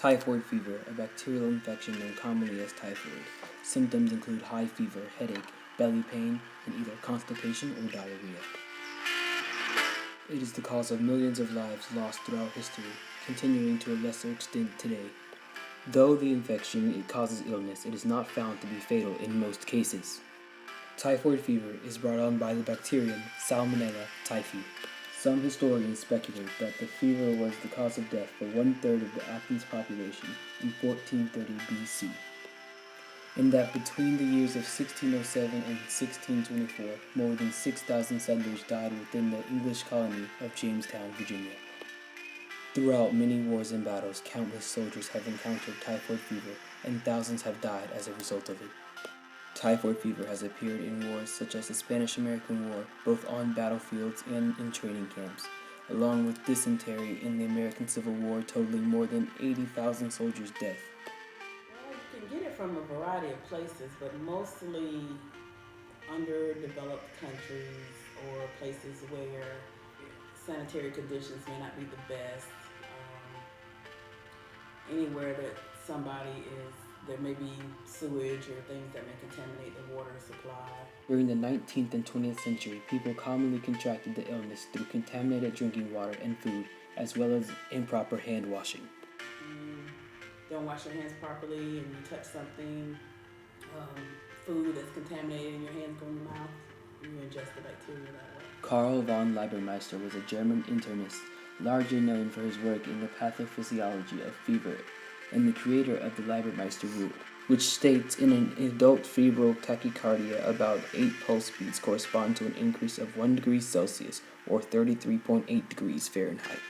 Typhoid fever, a bacterial infection known commonly as typhoid. Symptoms include high fever, headache, belly pain, and either constipation or diarrhea. It is the cause of millions of lives lost throughout history, continuing to a lesser extent today. Though the infection causes illness, it is not found to be fatal in most cases. Typhoid fever is brought on by the bacterium Salmonella typhi. Some historians speculate that the fever was the cause of death for 1/3 of the Athens population in 1430 BC, and that between the years of 1607 and 1624, more than 6,000 settlers died within the English colony of Jamestown, Virginia. Throughout many wars and battles, countless soldiers have encountered typhoid fever, and thousands have died as a result of it. Typhoid fever has appeared in wars such as the Spanish-American War, both on battlefields and in training camps, along with dysentery in the American Civil War, totaling more than 80,000 soldiers' death. Well, you can get it from a variety of places, but mostly underdeveloped countries or places where sanitary conditions may not be the best. Anywhere that there may be sewage or things that may contaminate the water supply. During the 19th and 20th century, people commonly contracted the illness through contaminated drinking water and food, as well as improper hand washing. Don't wash your hands properly and you touch something, food that's contaminated and your hands go in your mouth, you ingest the bacteria that way. Karl von Lebermeister was a German internist, largely known for his work in the pathophysiology of fever, and the creator of the Lebermeister rule, which states in an adult febrile tachycardia about 8 pulse beats correspond to an increase of 1 degree Celsius or 33.8 degrees Fahrenheit.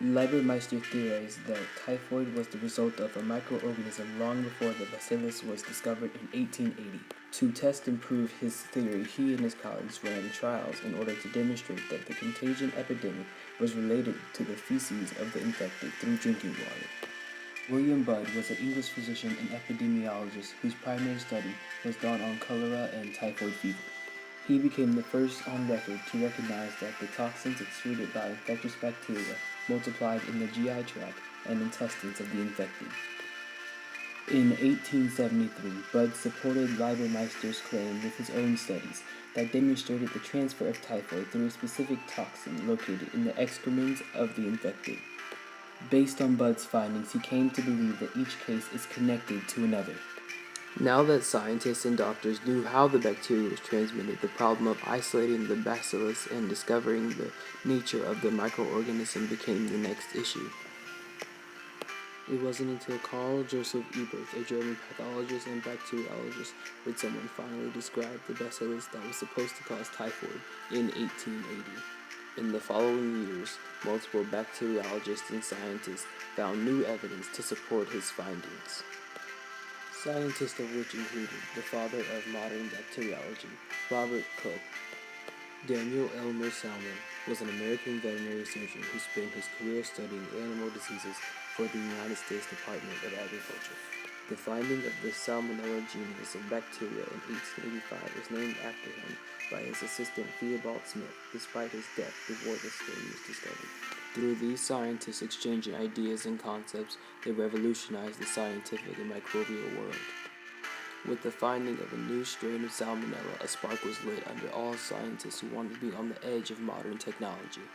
Lebermeister theorized that typhoid was the result of a microorganism long before the bacillus was discovered in 1880. To test and prove his theory, he and his colleagues ran trials in order to demonstrate that the contagion epidemic was related to the feces of the infected through drinking water. William Budd was an English physician and epidemiologist whose primary study was done on cholera and typhoid fever. He became the first on record to recognize that the toxins excreted by infectious bacteria multiplied in the GI tract and intestines of the infected. In 1873, Budd supported Lebermeister's claim with his own studies that demonstrated the transfer of typhoid through a specific toxin located in the excrements of the infected. Based on Budd's findings, he came to believe that each case is connected to another. Now that scientists and doctors knew how the bacteria was transmitted, the problem of isolating the bacillus and discovering the nature of the microorganism became the next issue. It wasn't until Karl Joseph Ebert, a German pathologist and bacteriologist, would someone finally describe the bacillus that was supposed to cause typhoid in 1880. In the following years, multiple bacteriologists and scientists found new evidence to support his findings. Scientists of which included the father of modern bacteriology, Robert Koch. Daniel Elmer Salmon was an American veterinary surgeon who spent his career studying animal diseases for the United States Department of Agriculture. The finding of the Salmonella genus of bacteria in 1885 was named after him by his assistant Theobald Smith, despite his death before the strain was discovered. Through these scientists exchanging ideas and concepts, they revolutionized the scientific and microbial world. With the finding of a new strain of Salmonella, a spark was lit under all scientists who wanted to be on the edge of modern technology.